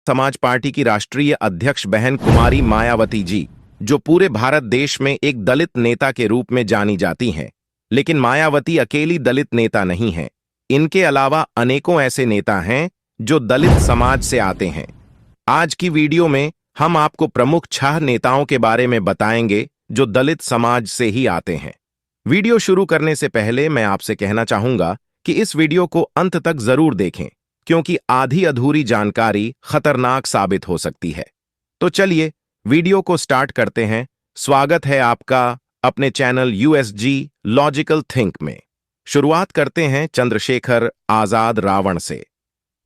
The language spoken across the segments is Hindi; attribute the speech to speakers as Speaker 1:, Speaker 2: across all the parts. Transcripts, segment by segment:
Speaker 1: समाज पार्टी की राष्ट्रीय अध्यक्ष बहन कुमारी मायावती जी, जो पूरे भारत देश में एक दलित नेता के रूप में जानी जाती हैं। लेकिन मायावती अकेली दलित नेता नहीं हैं। इनके अलावा अनेकों ऐसे नेता हैं जो दलित समाज से आते हैं। आज की वीडियो में हम आपको प्रमुख 6 नेताओं के बारे में बताएंगे जो दलित समाज से ही आते हैं। वीडियो शुरू करने से पहले मैं आपसे कहना चाहूंगा कि इस वीडियो को अंत तक जरूर देखें, क्योंकि आधी अधूरी जानकारी खतरनाक साबित हो सकती है। तो चलिए वीडियो को स्टार्ट करते हैं। स्वागत है आपका अपने चैनल यूएसजी लॉजिकल थिंक में। शुरुआत करते हैं चंद्रशेखर आजाद रावण से।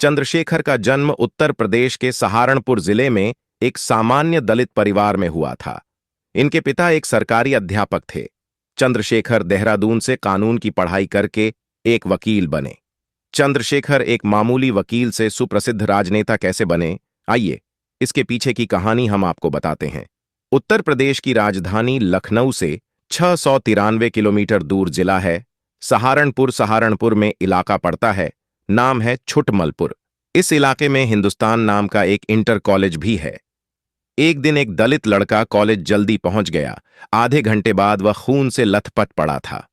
Speaker 1: चंद्रशेखर का जन्म उत्तर प्रदेश के सहारनपुर जिले में एक सामान्य दलित परिवार में हुआ था। इनके पिता एक सरकारी अध्यापक थे। चंद्रशेखर देहरादून से कानून की पढ़ाई करके एक वकील बने। चंद्रशेखर एक मामूली वकील से सुप्रसिद्ध राजनेता कैसे बने, आइए इसके पीछे की कहानी हम आपको बताते हैं। उत्तर प्रदेश की राजधानी लखनऊ से 693 किलोमीटर दूर जिला है सहारनपुर में इलाका पड़ता है। नाम है छुटमलपुर। इस इलाके में हिंदुस्तान नाम का एक इंटर कॉलेज भी है। एक दिन एक दलित लड़का कॉलेज जल्दी पहुंच गया। आधे घंटे बाद वह खून से लथपथ पड़ा था।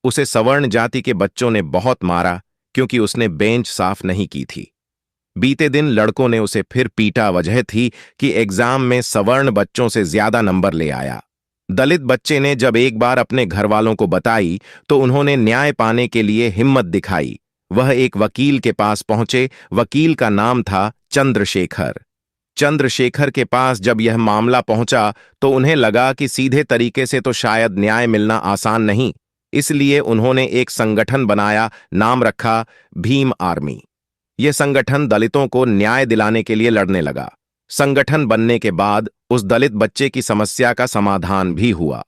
Speaker 1: उसे सवर्ण जाति के बच्चों ने बहुत मारा क्योंकि उसने बेंच साफ नहीं की थी। बीते दिन लड़कों ने उसे फिर पीटा। वजह थी कि एग्जाम में सवर्ण बच्चों से ज्यादा नंबर ले आया। दलित बच्चे ने जब एक बार अपने घर वालों को बताई तो उन्होंने न्याय पाने के लिए हिम्मत दिखाई। वह एक वकील के पास पहुंचे। वकील का नाम था चंद्रशेखर। चंद्रशेखर के पास जब यह मामला पहुंचा तो उन्हें लगा कि सीधे तरीके से तो शायद न्याय मिलना आसान नहीं। इसलिए उन्होंने एक संगठन बनाया, नाम रखा भीम आर्मी। यह संगठन दलितों को न्याय दिलाने के लिए लड़ने लगा। संगठन बनने के बाद उस दलित बच्चे की समस्या का समाधान भी हुआ।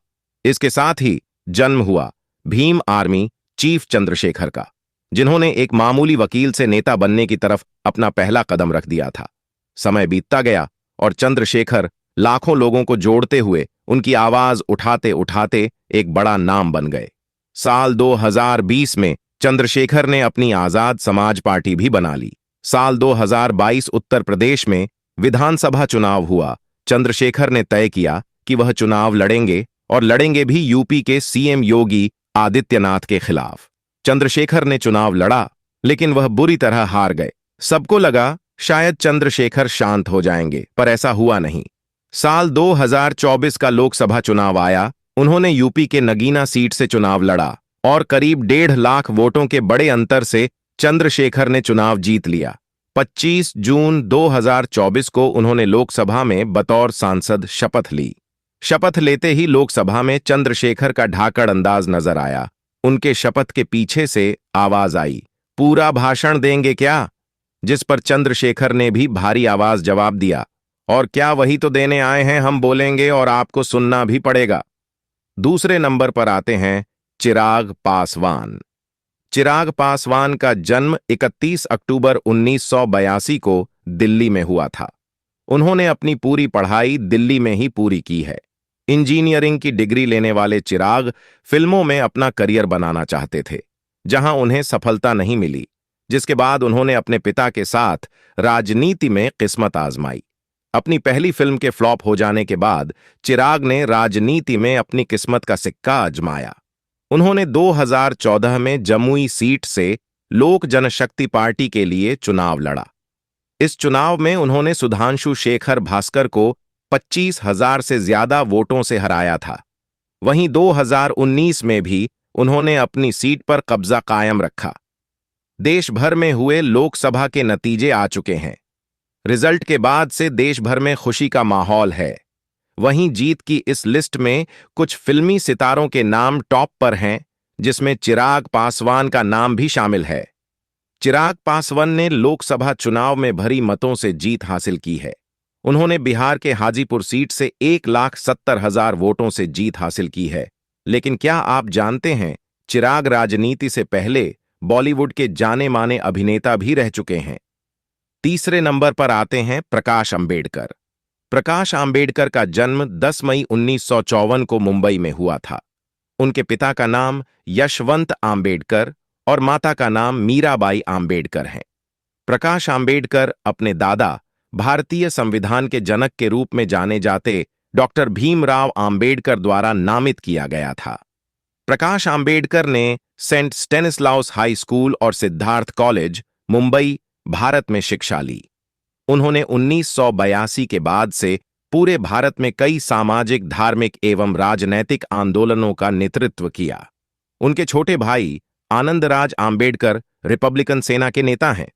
Speaker 1: इसके साथ ही जन्म हुआ भीम आर्मी चीफ चंद्रशेखर का, जिन्होंने एक मामूली वकील से नेता बनने की तरफ अपना पहला कदम रख दिया था। समय बीतता गया और चंद्रशेखर लाखों लोगों को जोड़ते हुए उनकी आवाज उठाते उठाते एक बड़ा नाम बन गए। साल 2020 में चंद्रशेखर ने अपनी आजाद समाज पार्टी भी बना ली। साल 2022 उत्तर प्रदेश में विधानसभा चुनाव हुआ। चंद्रशेखर ने तय किया कि वह चुनाव लड़ेंगे और लड़ेंगे भी यूपी के सीएम योगी आदित्यनाथ के खिलाफ। चंद्रशेखर ने चुनाव लड़ा, लेकिन वह बुरी तरह हार गए। सबको लगा शायद चंद्रशेखर शांत हो जाएंगे, पर ऐसा हुआ नहीं। साल 2024 का लोकसभा चुनाव आया। उन्होंने यूपी के नगीना सीट से चुनाव लड़ा और करीब 1.5 लाख वोटों के बड़े अंतर से चंद्रशेखर ने चुनाव जीत लिया। 25 जून 2024 को उन्होंने लोकसभा में बतौर सांसद शपथ ली। शपथ लेते ही लोकसभा में चंद्रशेखर का ढाकड़ अंदाज नजर आया। उनके शपथ के पीछे से आवाज आई, पूरा भाषण देंगे क्या? जिस पर चंद्रशेखर ने भी भारी आवाज जवाब दिया, और क्या वही तो देने आए हैं, हम बोलेंगे और आपको सुनना भी पड़ेगा। दूसरे नंबर पर आते हैं चिराग पासवान। चिराग पासवान का जन्म 31 अक्टूबर 1982 को दिल्ली में हुआ था। उन्होंने अपनी पूरी पढ़ाई दिल्ली में ही पूरी की है। इंजीनियरिंग की डिग्री लेने वाले चिराग फिल्मों में अपना करियर बनाना चाहते थे, जहां उन्हें सफलता नहीं मिली, जिसके बाद उन्होंने अपने पिता के साथ राजनीति में किस्मत आजमाई। अपनी पहली फिल्म के फ्लॉप हो जाने के बाद चिराग ने राजनीति में अपनी किस्मत का सिक्का आजमाया। उन्होंने 2014 में जमुई सीट से लोक जनशक्ति पार्टी के लिए चुनाव लड़ा। इस चुनाव में उन्होंने सुधांशु शेखर भास्कर को 25,000 से ज्यादा वोटों से हराया था। वहीं 2019 में भी उन्होंने अपनी सीट पर कब्जा कायम रखा। देश भर में हुए लोकसभा के नतीजे आ चुके हैं। रिजल्ट के बाद से देश भर में खुशी का माहौल है। वहीं जीत की इस लिस्ट में कुछ फिल्मी सितारों के नाम टॉप पर हैं, जिसमें चिराग पासवान का नाम भी शामिल है। चिराग पासवान ने लोकसभा चुनाव में भरी मतों से जीत हासिल की है। उन्होंने बिहार के हाजीपुर सीट से 1,70,000 वोटों से जीत हासिल की है। लेकिन क्या आप जानते हैं, चिराग राजनीति से पहले बॉलीवुड के जाने माने अभिनेता भी रह चुके हैं। तीसरे नंबर पर आते हैं प्रकाश अंबेडकर। प्रकाश अंबेडकर का जन्म 10 मई 1954 को मुंबई में हुआ था। उनके पिता का नाम यशवंत आम्बेडकर और माता का नाम मीराबाई आम्बेडकर है। प्रकाश आम्बेडकर अपने दादा भारतीय संविधान के जनक के रूप में जाने जाते डॉक्टर भीमराव आंबेडकर द्वारा नामित किया गया था। प्रकाश आंबेडकर ने सेंट स्टेनिस्लाउस हाई स्कूल और सिद्धार्थ कॉलेज, मुंबई, भारत में शिक्षा ली। उन्होंने 1982 के बाद से पूरे भारत में कई सामाजिक, धार्मिक एवं राजनैतिक आंदोलनों का नेतृत्व किया। उनके छोटे भाई आनंदराज आंबेडकर रिपब्लिकन सेना के नेता हैं।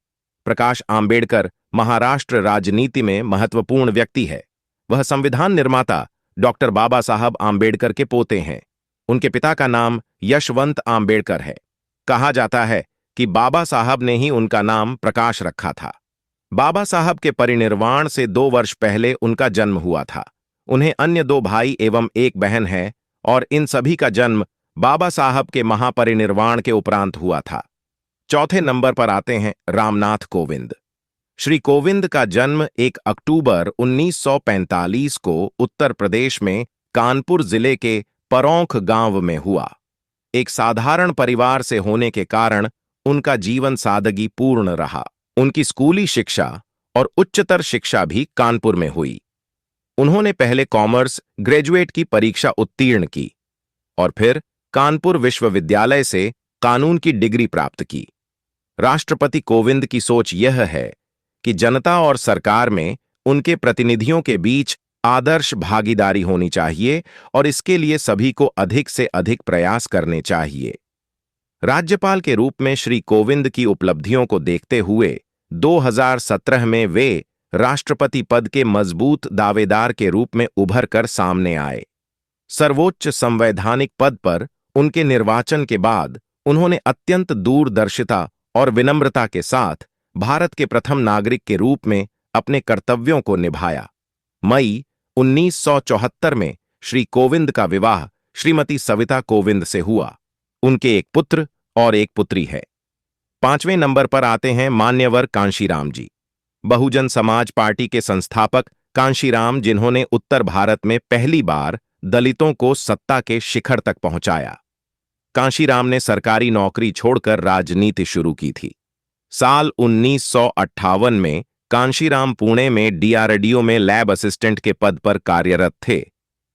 Speaker 1: प्रकाश आंबेडकर महाराष्ट्र राजनीति में महत्वपूर्ण व्यक्ति है। वह संविधान निर्माता डॉक्टर बाबा साहब आंबेडकर के पोते हैं। उनके पिता का नाम यशवंत आंबेडकर है। कहा जाता है कि बाबा साहब ने ही उनका नाम प्रकाश रखा था। बाबा साहब के परिनिर्वाण से 2 वर्ष पहले उनका जन्म हुआ था। उन्हें अन्य 2 भाई एवं 1 बहन है और इन सभी का जन्म बाबा साहब के महापरिनिर्वाण के उपरांत हुआ था। चौथे नंबर पर आते हैं रामनाथ कोविंद। श्री कोविंद का जन्म 1 अक्टूबर 1945 को उत्तर प्रदेश में कानपुर जिले के परौंख गांव में हुआ। एक साधारण परिवार से होने के कारण उनका जीवन सादगी पूर्ण रहा। उनकी स्कूली शिक्षा और उच्चतर शिक्षा भी कानपुर में हुई। उन्होंने पहले कॉमर्स ग्रेजुएट की परीक्षा उत्तीर्ण की और फिर कानपुर विश्वविद्यालय से कानून की डिग्री प्राप्त की। राष्ट्रपति कोविंद की सोच यह है कि जनता और सरकार में उनके प्रतिनिधियों के बीच आदर्श भागीदारी होनी चाहिए और इसके लिए सभी को अधिक से अधिक प्रयास करने चाहिए। राज्यपाल के रूप में श्री कोविंद की उपलब्धियों को देखते हुए 2017 में वे राष्ट्रपति पद के मजबूत दावेदार के रूप में उभर कर सामने आए। सर्वोच्च संवैधानिक पद पर उनके निर्वाचन के बाद उन्होंने अत्यंत दूरदर्शिता और विनम्रता के साथ भारत के प्रथम नागरिक के रूप में अपने कर्तव्यों को निभाया। मई 1974 में श्री कोविंद का विवाह श्रीमती सविता कोविंद से हुआ। उनके एक पुत्र और एक पुत्री है। 5वें नंबर पर आते हैं मान्यवर कांशीराम जी। बहुजन समाज पार्टी के संस्थापक कांशीराम, जिन्होंने उत्तर भारत में पहली बार दलितों को सत्ता के शिखर तक पहुंचाया। कांशीराम ने सरकारी नौकरी छोड़कर राजनीति शुरू की थी। साल 1958 में कांशीराम पुणे में डीआरडीओ में लैब असिस्टेंट के पद पर कार्यरत थे,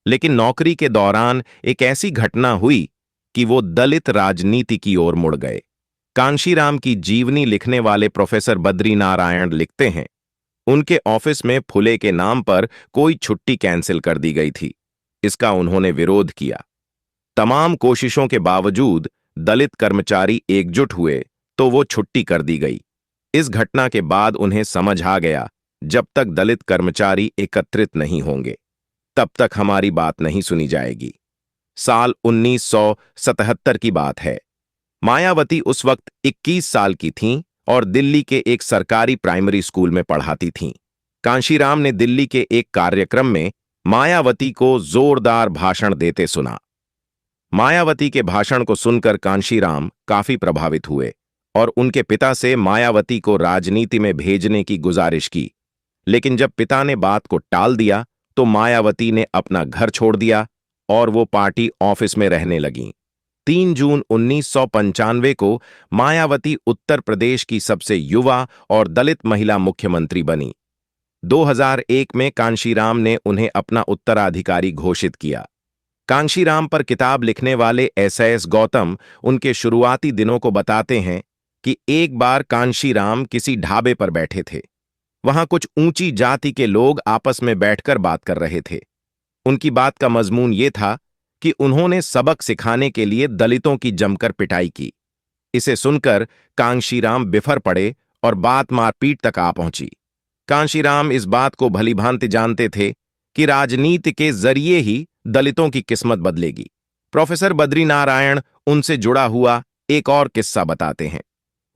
Speaker 1: लेकिन नौकरी के दौरान एक ऐसी घटना हुई कि वो दलित राजनीति की ओर मुड़ गए। कांशीराम की जीवनी लिखने वाले प्रोफेसर बद्री नारायण लिखते हैं, उनके ऑफिस में फुले के नाम पर कोई छुट्टी कैंसिल कर दी गई थी। इसका उन्होंने विरोध किया। तमाम कोशिशों के बावजूद दलित कर्मचारी एकजुट हुए तो वो छुट्टी कर दी गई। इस घटना के बाद उन्हें समझ आ गया, जब तक दलित कर्मचारी एकत्रित नहीं होंगे तब तक हमारी बात नहीं सुनी जाएगी। साल 1977 की बात है। मायावती उस वक्त 21 साल की थीं और दिल्ली के एक सरकारी प्राइमरी स्कूल में पढ़ाती थीं। कांशीराम ने दिल्ली के एक कार्यक्रम में मायावती को जोरदार भाषण देते सुना। मायावती के भाषण को सुनकर कांशीराम काफी प्रभावित हुए और उनके पिता से मायावती को राजनीति में भेजने की गुजारिश की, लेकिन जब पिता ने बात को टाल दिया तो मायावती ने अपना घर छोड़ दिया और वो पार्टी ऑफिस में रहने लगीं। 3 जून 1995 को मायावती उत्तर प्रदेश की सबसे युवा और दलित महिला मुख्यमंत्री बनी। 2001 में कांशीराम ने उन्हें अपना उत्तराधिकारी घोषित किया। कांशीराम पर किताब लिखने वाले एसएस गौतम उनके शुरुआती दिनों को बताते हैं कि एक बार कांशीराम किसी ढाबे पर बैठे थे। वहां कुछ ऊंची जाति के लोग आपस में बैठकर बात कर रहे थे। उनकी बात का मजमून ये था कि उन्होंने सबक सिखाने के लिए दलितों की जमकर पिटाई की। इसे सुनकर कांशीराम बिफर पड़े और बात मारपीट तक आ पहुंची। कांशीराम इस बात को भलीभांति जानते थे कि राजनीति के जरिए ही दलितों की किस्मत बदलेगी। प्रोफेसर बद्री नारायण उनसे जुड़ा हुआ एक और किस्सा बताते हैं।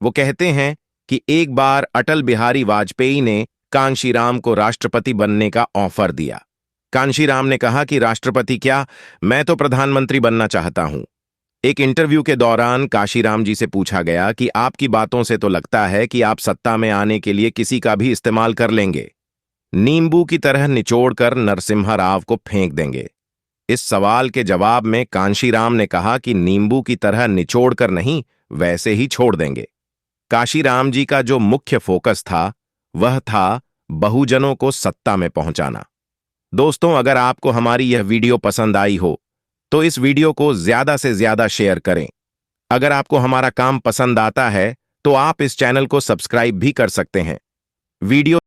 Speaker 1: वो कहते हैं कि एक बार अटल बिहारी वाजपेयी ने कांशीराम को राष्ट्रपति बनने का ऑफर दिया। कांशीराम ने कहा कि राष्ट्रपति क्या, मैं तो प्रधानमंत्री बनना चाहता हूं। एक इंटरव्यू के दौरान कांशीराम जी से पूछा गया कि आपकी बातों से तो लगता है कि आप सत्ता में आने के लिए किसी का भी इस्तेमाल कर लेंगे, नींबू की तरह निचोड़कर नरसिम्हा राव को फेंक देंगे। इस सवाल के जवाब में कांशीराम ने कहा कि नींबू की तरह निचोड़कर नहीं, वैसे ही छोड़ देंगे। कांशीराम जी का जो मुख्य फोकस था वह था बहुजनों को सत्ता में पहुंचाना। दोस्तों, अगर आपको हमारी यह वीडियो पसंद आई हो तो इस वीडियो को ज्यादा से ज्यादा शेयर करें। अगर आपको हमारा काम पसंद आता है तो आप इस चैनल को सब्सक्राइब भी कर सकते हैं। वीडियो